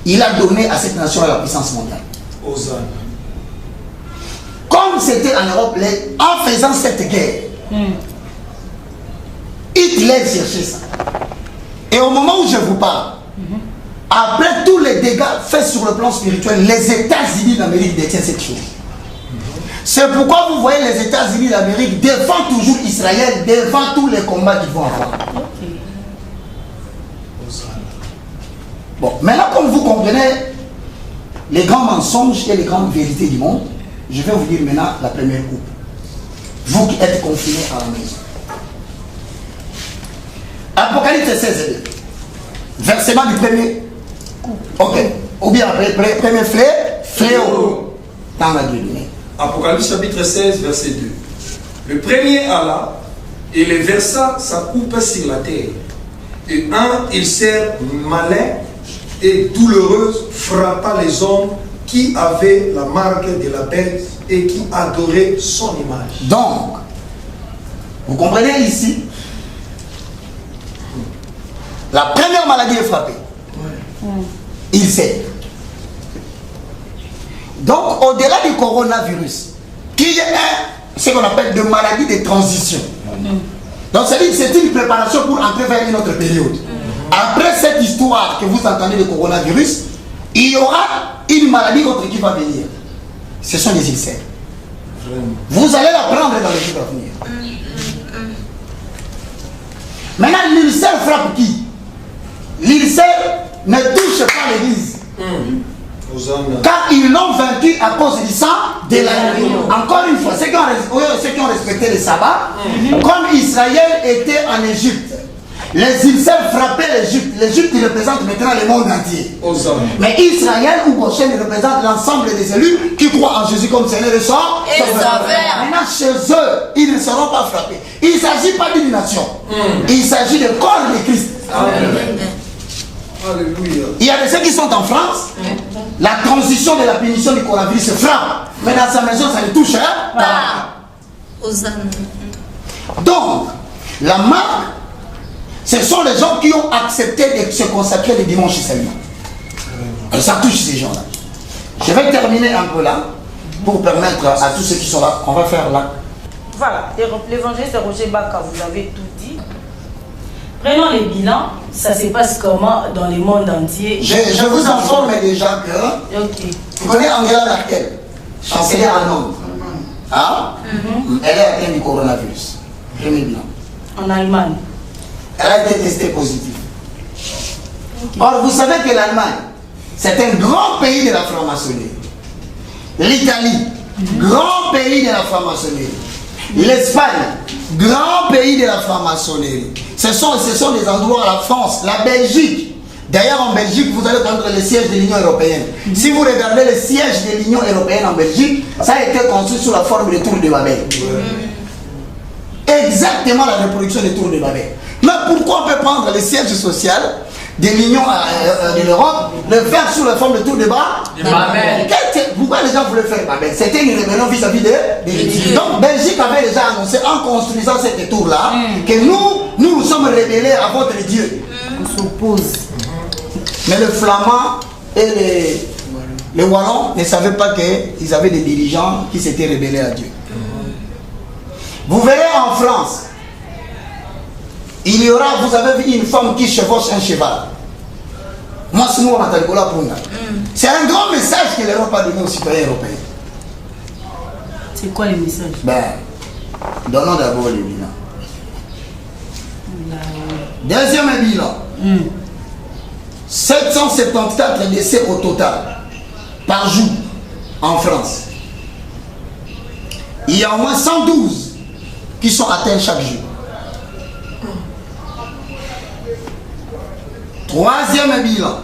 il a donné à cette nation la puissance mondiale. Hosanna. Comme c'était en Europe, en faisant cette guerre, Hitler cherchait ça. Et au moment où je vous parle, après tous les dégâts faits sur le plan spirituel, les États-Unis d'Amérique détiennent cette chose. C'est pourquoi vous voyez les États-Unis d'Amérique défendent toujours Israël devant tous les combats qu'ils vont avoir. Bon, maintenant, comme vous comprenez les grands mensonges et les grandes vérités du monde, je vais vous dire maintenant la première coupe. Vous qui êtes confinés à la maison. Apocalypse 16, versement du premier coup. Ok. Ou bien premier fléau. Dans la Bible. Apocalypse chapitre 16, verset 2. Le premier alla et les versa sa coupe sur la terre. Et il sert malin et douloureuse, frappa les hommes qui avaient la marque de la bête et qui adoraient son image. Donc, vous comprenez ici, la première maladie est frappée. Il sait. Donc, au-delà du coronavirus, qui est ce qu'on appelle de maladie de transition. Donc, c'est une préparation pour entrer vers une autre période. Après cette histoire que vous entendez de coronavirus, il y aura une maladie autre qui va venir. Ce sont les ulcères. Vous allez la prendre dans les jours à venir. Maintenant, l'ulcère frappe qui? L'ulcère ne touche pas l'église. Car ils l'ont vaincu à cause du sang de l'agneau. Encore une fois, ceux qui ont respecté le sabbat, comme Israël était en Égypte, les ulcères frappaient l'Égypte. L'Égypte représente maintenant le monde entier. Mais Israël ou Goshen représente l'ensemble des élus qui croient en Jésus comme Seigneur et Sauveur. Maintenant, chez eux, ils ne seront pas frappés. Il ne s'agit pas d'une nation. Il s'agit du corps de Christ. Alléluia. Il y a de ceux qui sont en France, la transition de la punition du coronavirus se frappe. Mais dans sa maison, ça ne touche pas. Donc, la marque, ce sont les gens qui ont accepté de se consacrer le dimanche seulement. Et ça touche ces gens-là. Je vais terminer un peu là, pour permettre à tous ceux qui sont là, on va faire là. Voilà, l'évangéliste Roger Baka, vous avez tout dit. Prenons les bilans, ça se passe comment dans le monde entier. Je vous informe déjà que vous connaissez Angela Merkel, chancelière allemande. Hein? Elle est atteinte du coronavirus. Premier bilan. En Allemagne. Elle a été testée positive. Or, vous savez que l'Allemagne, c'est un grand pays de la franc-maçonnerie. L'Italie, grand pays de la franc-maçonnerie. L'Espagne, grand pays de la franc-maçonnerie. Ce sont des endroits, la France, la Belgique. D'ailleurs, en Belgique, vous allez prendre le siège de l'Union européenne. Si vous regardez le siège de l'Union européenne en Belgique, ça a été construit sous la forme de tour de Babel. Exactement la reproduction des tours de Babel. Mais pourquoi on peut prendre le siège social de l'Union de l'Europe, le faire sous la forme de tour de Babel? Pourquoi les gens voulaient faire Babel? C'était une rébellion vis-à-vis de Dieu. Donc Belgique avait déjà annoncé en construisant cette tour-là que nous sommes rebellés à votre Dieu. On s'oppose. Mais les Flamands et les Wallons ne savaient pas qu'ils avaient des dirigeants qui s'étaient rebellés à Dieu. Vous verrez en France, il y aura, vous avez vu une femme qui chevauche un cheval. Moi, c'est moi, c'est un grand message que l'Europe a donné aux citoyens européens. C'est quoi le message? Donnons d'abord le bilan. Deuxième bilan. 774 décès au total par jour en France. Il y a au moins 112 qui sont atteints chaque jour. Troisième bilan.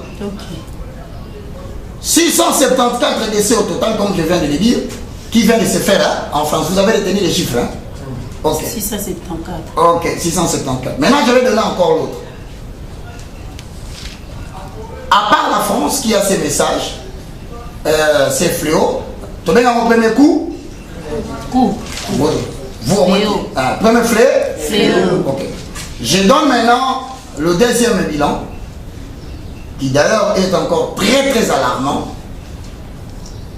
674 décès au total, comme je viens de le dire, qui vient de se faire en France. Vous avez retenu les chiffres. 674. Ok, 674. Maintenant, je vais donner encore l'autre. À part la France qui a ces messages, ces fléaux, tu mets dans mon premier coup. Vous, premier fléau. Ok. Je donne maintenant le deuxième bilan, qui d'ailleurs est encore très très alarmant.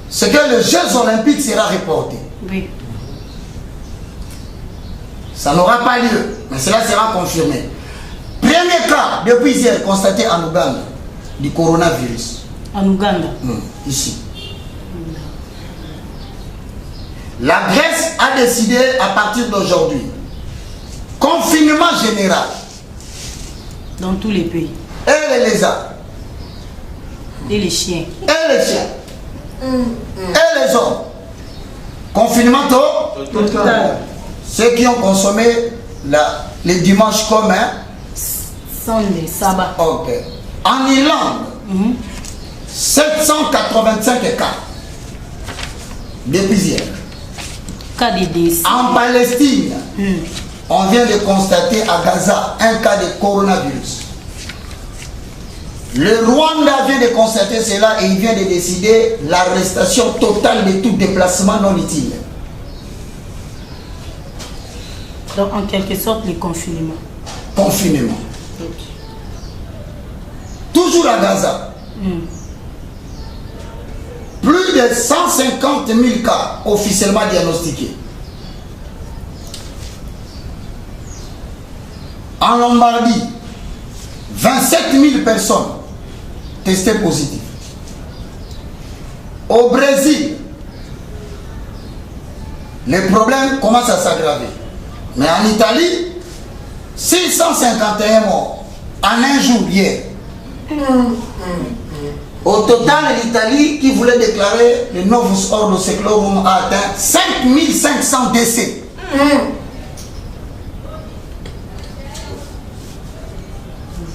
C'est que les Jeux Olympiques sera reporté. Oui. Ça n'aura pas lieu, mais cela sera confirmé. Premier cas depuis hier constaté en Ouganda du coronavirus. En Ouganda. Ici. La Grèce a décidé à partir d'aujourd'hui, confinement général. Dans tous les pays. Et et les lézards. Et les chiens. Et les chiens. Et les hommes. Confinement total. Ceux qui ont consommé les dimanches communs. Sans les sabbats. Ok. En Irlande, 785 cas. Depuis hier. Cas de décès. En Palestine, on vient de constater à Gaza un cas de coronavirus. Le Rwanda vient de constater cela et il vient de décider l'arrestation totale de tout déplacement non utile. Donc en quelque sorte le confinement. Confinement. Toujours à Gaza. Plus de 150 000 cas officiellement diagnostiqués. En Lombardie, 27 000 personnes testées positives. Au Brésil, les problèmes commencent à s'aggraver. Mais en Italie, 651 morts en un jour hier. Au total, l'Italie, qui voulait déclarer le Novus Ordo Seclorum, a atteint 5500 décès.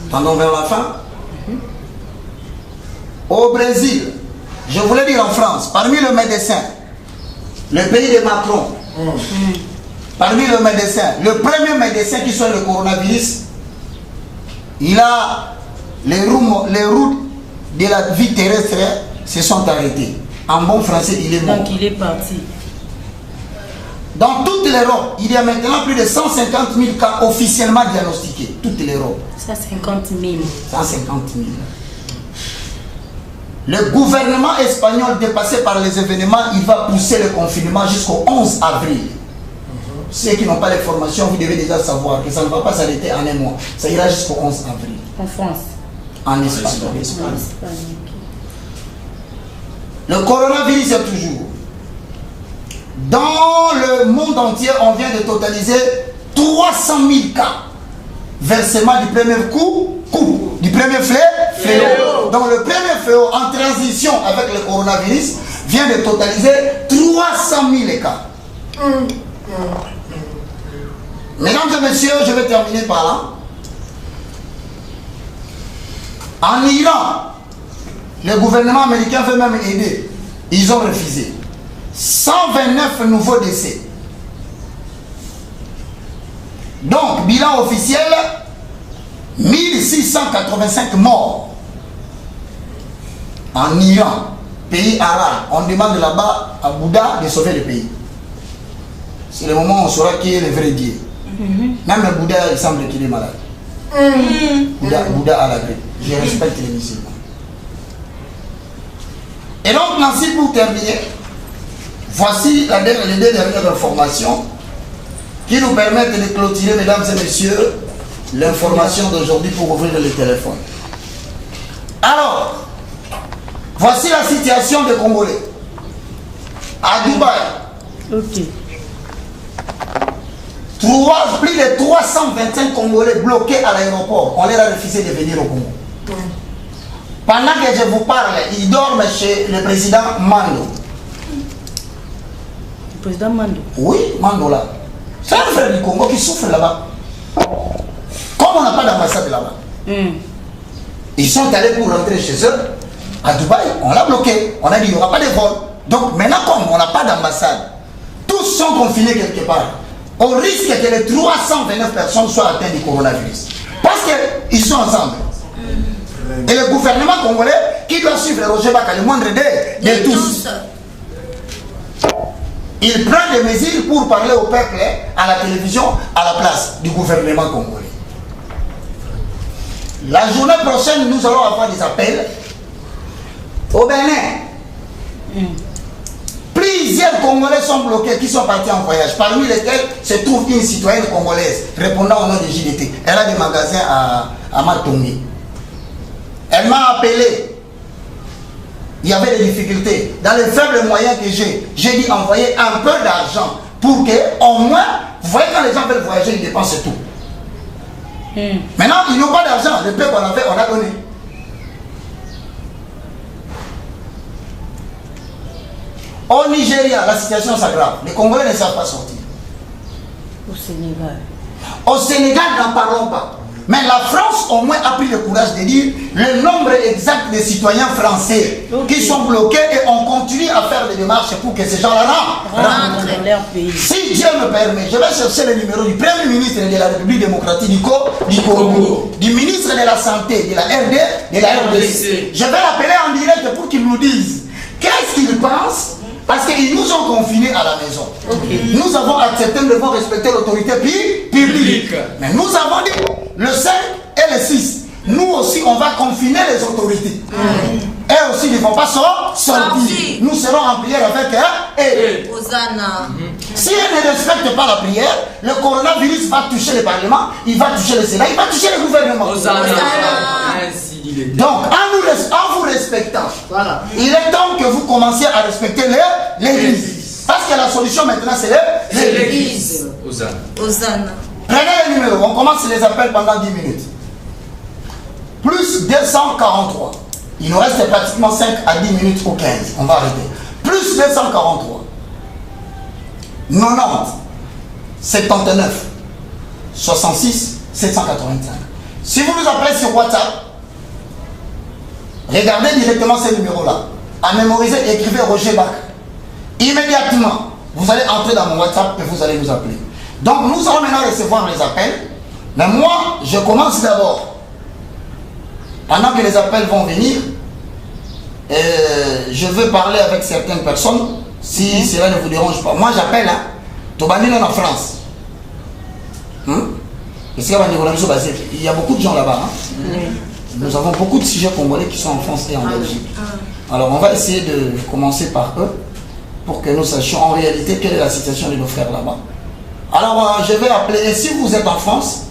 Tendons vers la fin. Au Brésil, je voulais dire en France, parmi les médecins, le pays de Macron, parmi les médecins, le premier médecin qui soigne le coronavirus, il a les routes de la vie terrestre se sont arrêtées. En bon français, il est mort. Donc il est parti. Dans toute l'Europe, il y a maintenant plus de 150 000 cas officiellement diagnostiqués. Toute l'Europe. 150 000. 150 000. Le gouvernement espagnol, dépassé par les événements, il va pousser le confinement jusqu'au 11 avril. Ceux qui n'ont pas les formations, vous devez déjà savoir que ça ne va pas s'arrêter en un mois. Ça ira jusqu'au 11 avril. En France. En Espagne. Le coronavirus est toujours. Dans le monde entier, on vient de totaliser 300 000 cas. Versement du premier du premier fléau. Donc le premier fléau en transition avec le coronavirus vient de totaliser 300 000 cas. Mesdames et messieurs, je vais terminer par là. En Iran, le gouvernement américain veut même aider. Ils ont refusé. 129 nouveaux décès. Donc, bilan officiel, 1685 morts. En Iran, pays arabe, on demande là-bas à Bouddha de sauver le pays. C'est le moment où on saura qui est le vrai Dieu. Même le Bouddha, il semble qu'il est malade. Bouddha a la grippe. Je respecte les musulmans. Et donc, Nancy, pour terminer, voici les deux dernières informations qui nous permettent de clôturer, mesdames et messieurs, l'information d'aujourd'hui pour ouvrir le téléphone. Alors, voici la situation des Congolais. À Dubaï, plus de 325 Congolais bloqués à l'aéroport. On leur a refusé de venir au Congo. Pendant que je vous parle, ils dorment chez le président Mando. Le président Mando? Oui, Mando là. C'est un frère du Congo qui souffre là-bas. Comme on n'a pas d'ambassade là-bas. Ils sont allés pour rentrer chez eux. À Dubaï, on l'a bloqué. On a dit qu'il n'y aura pas de vol. Donc maintenant, comme on n'a pas d'ambassade, tous sont confinés quelque part. On risque que les 329 personnes soient atteintes du coronavirus. Parce qu'ils sont ensemble. Et le gouvernement congolais qui doit suivre Roger Baka, le moindre de tous. Il prend des mesures pour parler au peuple à la télévision à la place du gouvernement congolais. La journée prochaine, nous allons avoir des appels au Bénin. Plusieurs Congolais sont bloqués qui sont partis en voyage, parmi lesquels se trouve une citoyenne congolaise répondant au nom de JDT. Elle a des magasins à Matongi. Elle m'a appelé. Il y avait des difficultés. Dans les faibles moyens que j'ai dit envoyer un peu d'argent pour que, au moins, vous voyez, quand les gens veulent voyager, ils dépensent tout. Maintenant, ils n'ont pas d'argent. Le peu qu'on avait, on a donné. Au Nigeria, la situation s'aggrave. Les Congolais ne savent pas sortir. Au Sénégal. Au Sénégal, n'en parlons pas. Mais la France, au moins, a pris le courage de dire le nombre exact des citoyens français qui sont bloqués et on continue à faire des démarches pour que ces gens-là rentrent dans leur pays. Si Dieu me permet, je vais chercher le numéro du Premier ministre de la République démocratique du Congo, du ministre de la Santé, de la RDC. Je vais l'appeler en direct pour qu'il nous dise qu'est-ce qu'il pense. Parce qu'ils nous ont confinés à la maison. Nous avons accepté, nous devons respecter l'autorité publique. Mais nous avons dit, le 5 et le 6, nous aussi, on va confiner les autorités. Eux aussi, ils ne vont pas sortir. Nous serons en prière avec eux. Hosanna. Si ils ne respectent pas la prière, le coronavirus va toucher le Parlement, il va toucher le Sénat, il va toucher le gouvernement. Donc, en vous respectant, il est temps que vous commenciez à respecter l'Église. Parce que la solution maintenant, c'est l'Église. Hosanna. Prenez les numéros, on commence les appels pendant 10 minutes. Plus 243. Il nous reste pratiquement 5 à 10 minutes ou 15. On va arrêter. Plus 243. 90. 79. 66. 785. Si vous nous appelez sur WhatsApp, regardez directement ces numéros-là. À mémoriser, écrivez Roger Bach. Immédiatement, vous allez entrer dans mon WhatsApp et vous allez nous appeler. Donc, nous allons maintenant recevoir les appels. Mais moi, je commence d'abord. Pendant que les appels vont venir, je veux parler avec certaines personnes, si cela ne vous dérange pas. Moi, j'appelle, Tobani en France. Il y a beaucoup de gens là-bas. Nous avons beaucoup de sujets congolais qui sont en France et en Belgique. Alors on va essayer de commencer par eux pour que nous sachions en réalité quelle est la situation de nos frères là-bas. Alors je vais appeler, et si vous êtes en France,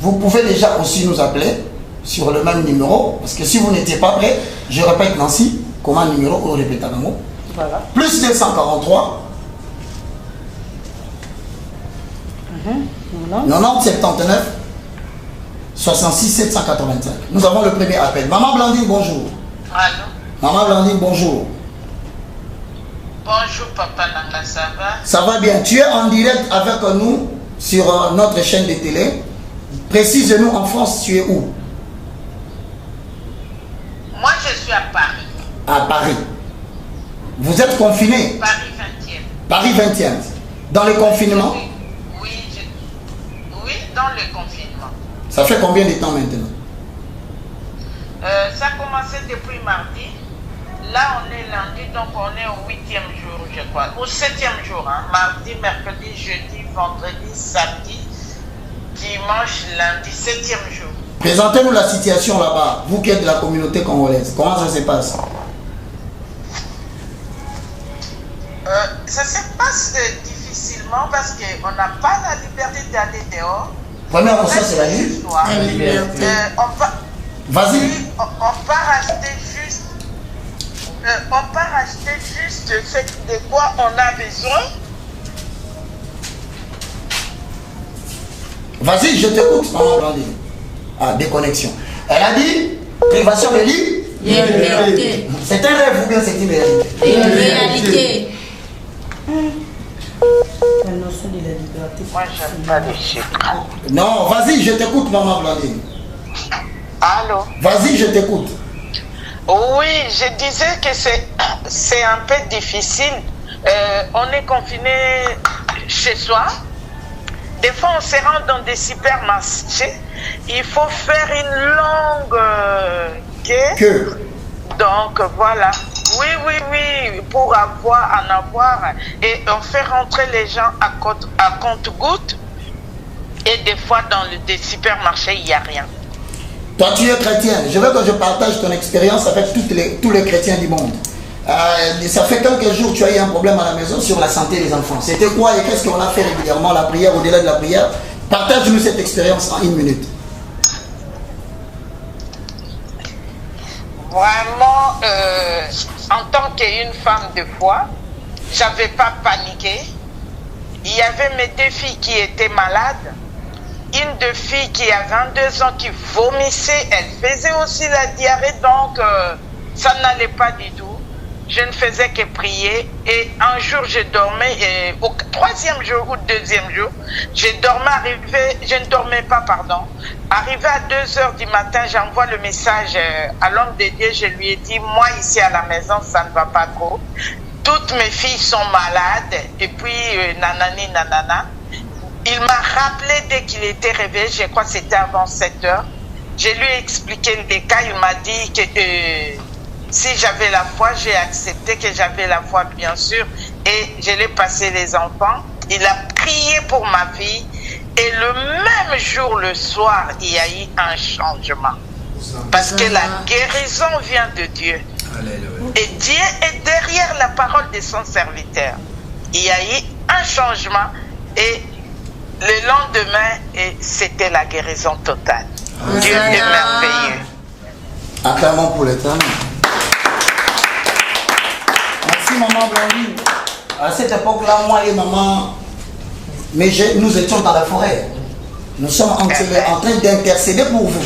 vous pouvez déjà aussi nous appeler sur le même numéro, parce que si vous n'étiez pas prêt, je répète Nancy, comment le numéro, on répète à mot. Voilà. Plus 243 90 79 66 785. Nous avons le premier appel. Maman Blandine, bonjour. Allô. Maman Blandine, bonjour. Bonjour Papa Nanga, ça va? Ça va bien. Tu es en direct avec nous sur notre chaîne de télé. Précise-nous, en France, tu es où? Moi, je suis à Paris. À Paris. Vous êtes confiné? Paris 20e. Paris 20e. Dans le confinement? Oui, dans le confinement. Ça fait combien de temps maintenant? Ça a commencé depuis mardi. Là, on est lundi, donc on est au 8e jour, je crois. Au 7e jour, hein. Mardi, mercredi, jeudi, vendredi, samedi, dimanche, lundi, 7e jour. Présentez-nous la situation là-bas, vous qui êtes de la communauté congolaise. Comment ça se passe? Ça se passe difficilement parce qu'on n'a pas la liberté d'aller dehors. Première chose, c'est la liberté. Vas-y. On part acheter juste. On part acheter juste ce de quoi on a besoin. Vas-y, je t'écoute, maman Blandine. Ah, déconnexion. Elle a dit privation de liberté. C'est un rêve ou bien c'est une réalité? Une réalité. La notion de la liberté. Moi, j'aime pas les chiffres. Non, vas-y, je t'écoute, maman Blandine. Allô? Vas-y, je t'écoute. Oui, je disais que c'est un peu difficile. On est confiné chez soi. Des fois, on se rend dans des supermarchés. Il faut faire une longue queue. Donc, voilà. Oui, pour en avoir. Et on fait rentrer les gens à compte-gouttes. Et des fois, dans des supermarchés, il n'y a rien. Toi, tu es chrétien. Je veux que je partage ton expérience avec tous les chrétiens du monde. Ça fait quelques jours que tu as eu un problème à la maison sur la santé des enfants. C'était quoi et qu'est-ce qu'on a fait régulièrement, la prière, au-delà de la prière? Partage-nous cette expérience en 1 minute. Vraiment, en tant qu'une femme de foi, je n'avais pas paniqué. Il y avait mes 2 filles qui étaient malades. Il une de filles qui a 22 ans qui vomissait, elle faisait aussi la diarrhée, donc ça n'allait pas du tout. Je ne faisais que prier et un jour je dormais, au 3e jour ou 2e jour, je ne dormais pas, pardon. Arrivé à 2h du matin, j'envoie le message à l'homme de Dieu, je lui ai dit, moi ici à la maison, ça ne va pas trop. Toutes mes filles sont malades et puis nanani nanana. Il m'a rappelé dès qu'il était réveillé, je crois que c'était avant 7h. Je lui ai expliqué les cas, il m'a dit que si j'avais la foi, j'ai accepté que j'avais la foi, bien sûr, et je l'ai passé les enfants. Il a prié pour ma fille, et le même jour, le soir, il y a eu un changement. Parce que la guérison vient de Dieu. Et Dieu est derrière la parole de son serviteur. Il y a eu un changement, et le lendemain, c'était la guérison totale. Dieu est merveilleux. Acclamons pour l'éternel. Merci maman Blandine. À cette époque-là, moi et maman, nous étions dans la forêt. Nous sommes en train d'intercéder pour vous.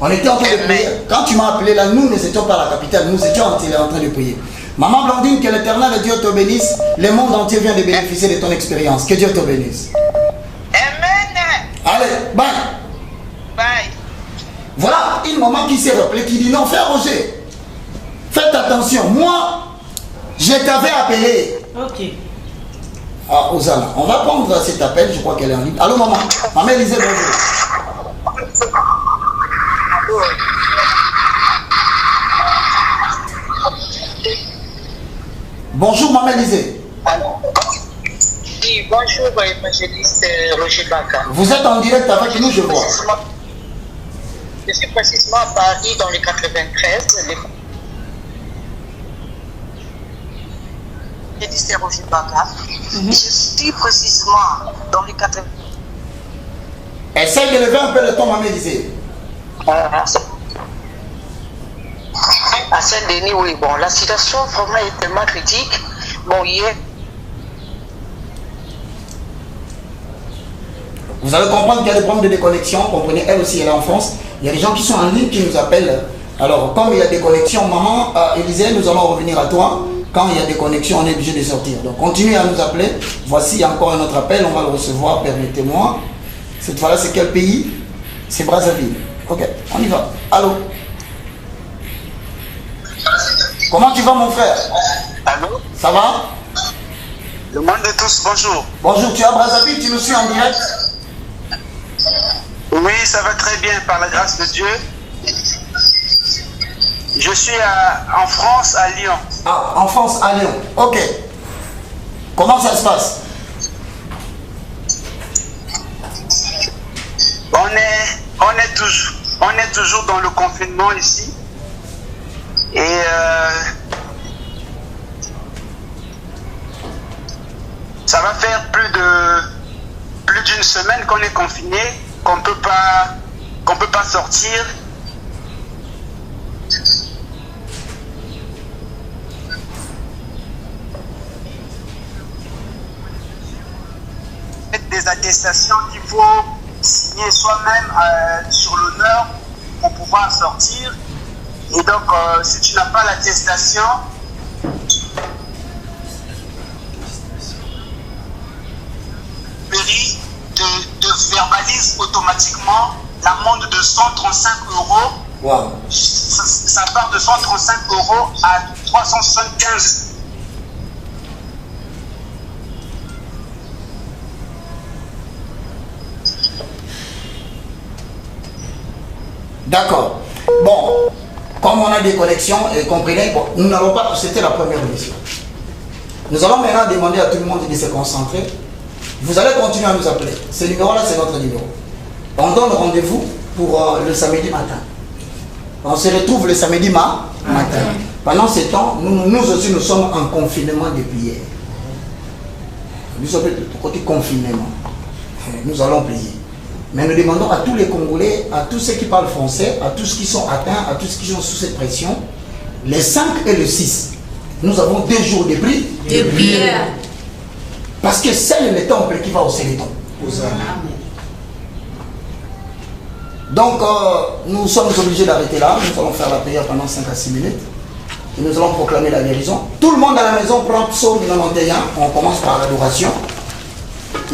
On était en train de prier. Quand tu m'as appelé là, nous n'étions pas à la capitale, nous étions en train de prier. Maman Blandine, que l'éternel Dieu te bénisse. Le monde entier vient de bénéficier de ton expérience. Que Dieu te bénisse. Amen. Allez, bye. Bye. Voilà une maman qui s'est rappelée, qui dit non, frère Roger, faites attention, moi, je t'avais appelé. Ok. Ah, Osana, on va prendre cet appel, je crois qu'elle est en ligne. Allô maman, maman Élisée, bonjour. Bonjour maman Élisée. Oui, bonjour évangéliste Roger Baka. Vous êtes en direct avec nous, je vois. Je suis précisément à Paris dans le 93. Évangéliste Roger Baka. Je suis précisément dans le 93. Essaye de lever un peu le ton, maman Élisée. À Saint-Denis, oui, bon, la situation vraiment est tellement critique. Bon, hier. Vous allez comprendre qu'il y a des problèmes de déconnexion. Comprenez, elle aussi, elle est en France. Il y a des gens qui sont en ligne qui nous appellent. Alors, comme il y a des connexions, maman Élisée, nous allons revenir à toi. Quand il y a des connexions, on est obligé de sortir. Donc, continuez à nous appeler. Voici encore un autre appel. On va le recevoir. Permettez-moi. Cette fois-là, c'est quel pays? C'est Brazzaville. Ok, on y va. Allô? Comment tu vas, mon frère? Allô? Ça va? Le monde de tous, bonjour. Bonjour, tu es à Brazzaville, tu nous suis en direct? Oui, ça va très bien, par la grâce de Dieu. Je suis en France, à Lyon. Ah, en France, à Lyon. Ok. Comment ça se passe? On est toujours dans le confinement ici. Et ça va faire plus d'une semaine qu'on est confiné, qu'on peut pas sortir. Des attestations qu'il faut signer soi-même sur l'honneur pour pouvoir sortir. Et donc, si tu n'as pas l'attestation, mairie te verbalise automatiquement l'amende de 135 €. Wow. Ça part de 135 € à 375. D'accord. Bon, comme on a des connexions, et comprenez, bon, nous n'allons pas, c'était la première émission. Nous allons maintenant demander à tout le monde de se concentrer. Vous allez continuer à nous appeler. Ce numéro-là, c'est notre numéro. On donne rendez-vous pour le samedi matin. On se retrouve le samedi matin. Pendant ce temps, nous aussi, nous sommes en confinement depuis hier. Nous sommes côté confinement. Nous allons prier. Mais nous demandons à tous les Congolais, à tous ceux qui parlent français, à tous qui sont atteints, à tous qui sont sous cette pression, les 5 et le 6, nous avons 2 jours de prière. Parce que c'est le temple qui va hausser les temps. Donc, nous sommes obligés d'arrêter là. Nous allons faire la prière pendant 5 à 6 minutes. Et nous allons proclamer la guérison. Tout le monde à la maison prend psaume 91. On commence par l'adoration.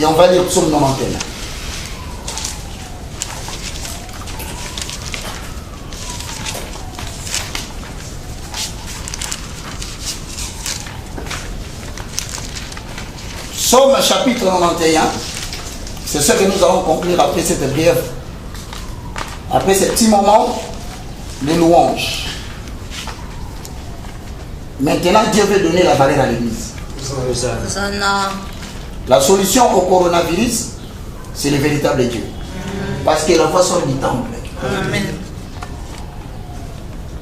Et on va lire psaume 91. Psaume chapitre 91. C'est ce que nous allons conclure après cette prière. Après ce petit moment de louange. Maintenant, Dieu veut donner la valeur à l'église. La solution au coronavirus, c'est le véritable Dieu. Parce que la foi sort du temple. Amen.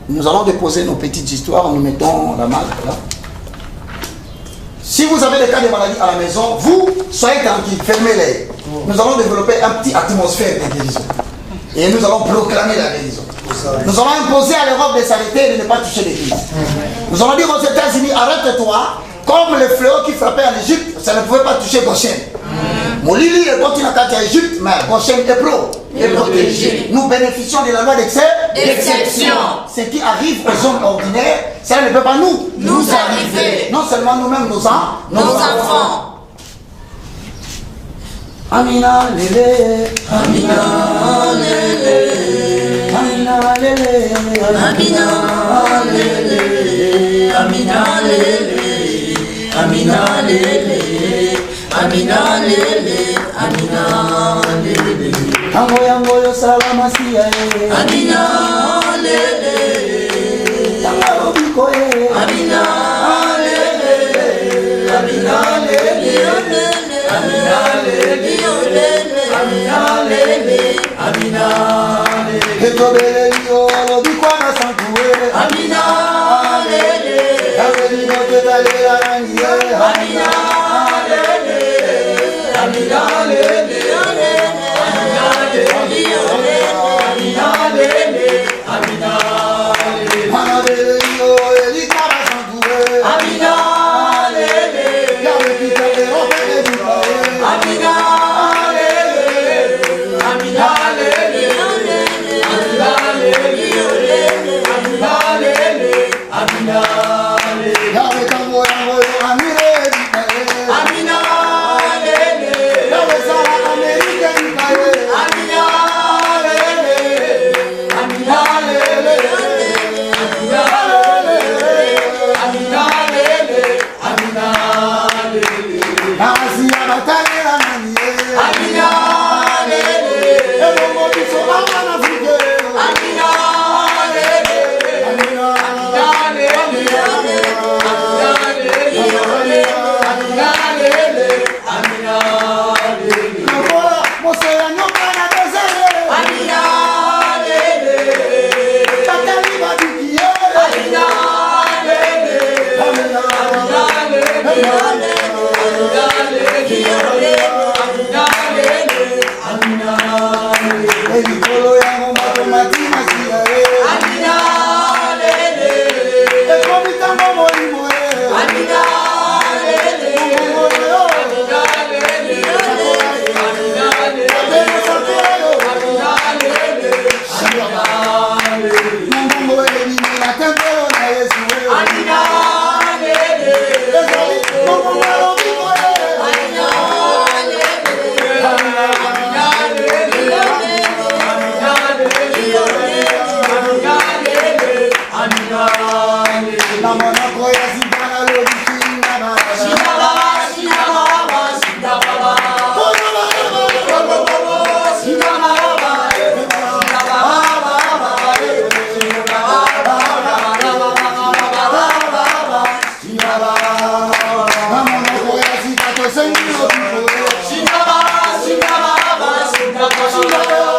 Nous allons déposer nos petites histoires. Nous mettons la marque là. Si vous avez des cas de maladie à la maison, vous soyez tranquille, fermez-les. Nous allons développer un petit atmosphère de guérison. Et nous allons proclamer la guérison. Nous allons imposer à l'Europe de s'arrêter et de ne pas toucher l'église. Nous allons dire aux États-Unis, arrête-toi, comme le fléau qui frappait en Égypte, ça ne pouvait pas toucher Goshen. Molili est continent à Égypte, mais Goshen est protégé. Nous bénéficions de la loi d'exception. Ce qui arrive aux hommes ordinaires, ça ne peut pas nous arriver. Non seulement nous-mêmes, nos enfants. Amina lele, Amina lele, Amina lele, Amina lele, Amina lele, Amina lele, Amina lele, Amina lele. Tango yango yo salama siya e. Amina lele, tango biko e. Amina lele, Amina lele. Amina lele, Amina lele, Amina lele. Etobele yo lo bikwa na sankuwe. Amina lele, Amina lele, Amina lele, Amina lele, Amina lele, Amina lele. Mana lele yo elika na sankuwe. Amina lele, yawe kitale opele bikawe. Amina lele, Amina lele, Amina lele, Amina lele, Amina lele. Yawe tango yango yo amire bikawe. Amina lele, yawe sala Amerika bikawe. Amina lele, Amina lele, Amina lele, Amina lele, Amina lele. Asia batale la manie. Amina lele, elongo biso amana fuge. Amina lele, Amina lele, Amina lele, Amina lele, Amina lele. Nakola mosera nyoka na dezere. Amina lele, batali babikiye. Amina lele, Amina lele, Amina lele. Elikolo yango matematika siya e. Amina lele, ekomitango molimo e. Amina lele, Amina lele, Amina lele, Amina lele, Amina lele. Mungu elini na tempelo na Yesu e. Amina lele, ezali mungu malobiko e. Amina lele, Amina lele, Amina lele. Na monako ya zibana lo bikinga ba. Shibaba, shibaba, shibaba. Na monako ya zikato senyo biko. Shibaba, shibaba, shibaba. Shibaba,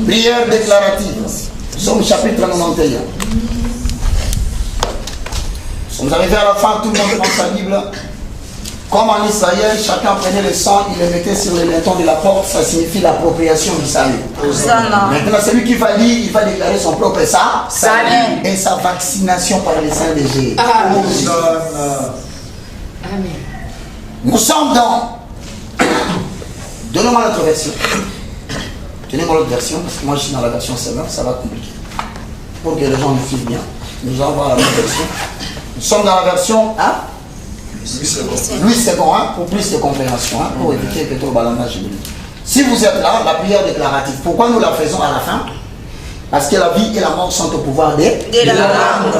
Prière déclarative. Somme chapitre 91. Nous sommes arrivés à la fin, tout le monde prend sa Bible. Comme en Israël, chacun prenait le sang, il le mettait sur le linteau de la porte, ça signifie l'appropriation du salut. Maintenant, celui qui va lire, il va déclarer son propre salut et sa vaccination par le sang de Jésus. Amen. Nous sommes dans... Donnez-moi notre version. Tenez-moi l'autre version, parce que moi je suis dans la version 7, ça va compliquer. Pour que les gens nous suivent bien, nous allons voir la même version. Nous sommes dans la version 1. Louis II, pour plus de compréhension, pour éviter que tout le balandage. Si vous êtes là, la prière déclarative, pourquoi nous la faisons à la fin? Parce que la vie et la mort sont au pouvoir de la langue.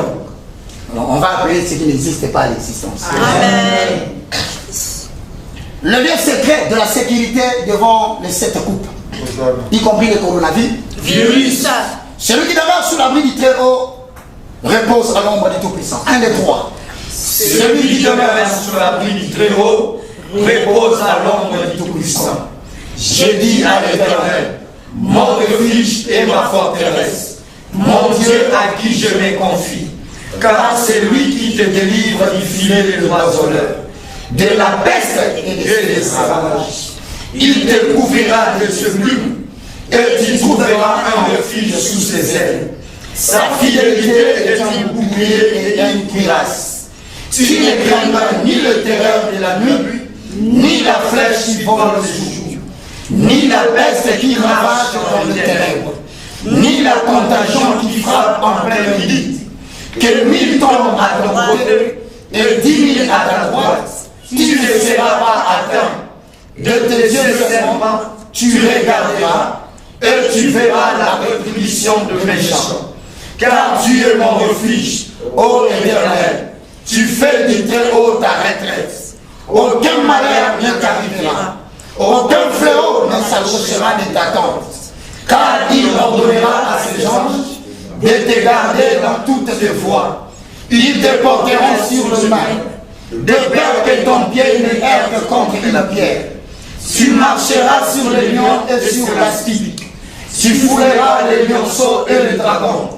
Alors, on va appeler ce qui n'existe pas à l'existence. Amen. Le lieu secret de la sécurité devant les 7 coupes, y compris le coronavirus. Celui qui demeure sous l'abri du Très-Haut repose à l'ombre du Tout-Puissant. 1, 2, 3. Celui qui demeure sous l'abri du Très-Haut repose à l'ombre du Tout-Puissant. J'ai dit à l'Éternel, mon refuge et ma forteresse, mon Dieu à qui je me confie, car c'est lui qui te délivre du filet de l'oiseleur, de la peste et des ravages. Il te couvrira de ce plume et tu trouveras un refuge sous ses ailes. Sa fidélité est un bouclier et une cuirasse. Tu ne craindras ni le terreur de la nuit, ni la flèche qui vole le jour, ni la peste qui ravage dans le ténèbres, ni la contagion qui frappe en plein midi. Que 1000 tombent à ton côté et 10 000 à ta droite, tu ne seras pas atteint. De tes yeux serment, tu regarderas et tu verras la rétribution de méchants. Car tu es mon refuge, ô Éternel. Tu fais du Très-Haut ta retraite. Aucun malheur ne t'arrivera. Aucun fléau ne s'approchera de ta tente. Car il ordonnera à ses anges de te garder dans toutes tes voies. Ils te porteront sur le main, de peur que ton pied ne heurte contre une pierre. Tu marcheras sur les lions et sur l'aspi. Tu fouleras les lionceaux et les dragons.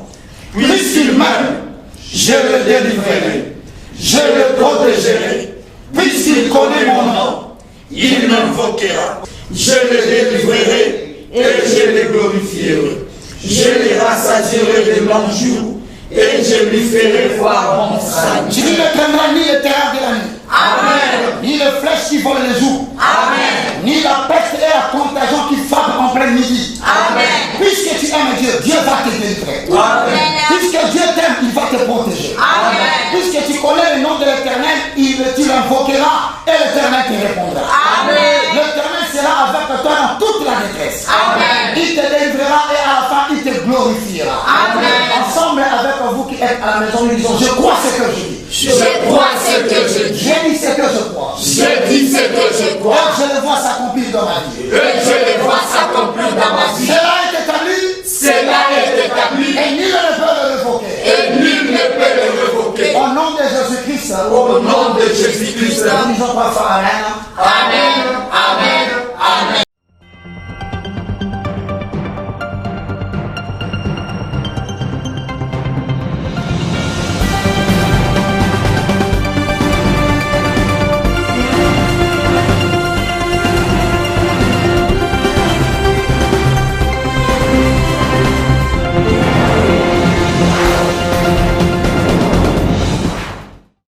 Puisqu'il m'aime, je le délivrerai. Je le protégerai. Puisqu'il connaît mon nom, il m'invoquera. Je le délivrerai et je le glorifierai. Je le rassasierai de longs jours et je lui ferai voir mon salut. Tu ne craindras ni le terreur de la nuit. Amen. Ni les flèches qui volent le jour. Amen. Ni la peste et la contagion qui frappe en plein midi. Amen. Puisque tu aimes Dieu, Dieu va te délivrer. Amen. Puisque Dieu t'aime, il va te protéger. Amen. Puisque tu connais le nom de l'Éternel, tu l'invoqueras et l'Éternel te répondra. Amen. L'Éternel sera avec toi dans toute la détresse. Amen. Il te délivrera et à la fin, il te glorifiera. Amen. Ensemble avec vous qui êtes à la maison, nous disons, je crois ce que je dis. Je crois ce que je dis. J'ai dit ce que je crois. Je dis ce que je crois. Et je le vois s'accomplir dans ma vie. Et je le vois s'accomplir dans ma vie. Cela est établi. Cela est établi. Et nul ne peut le révoquer. Et nul ne peut le révoquer. Au nom de Jésus-Christ. Au nom de Jésus-Christ. Nous disons parfois Amen.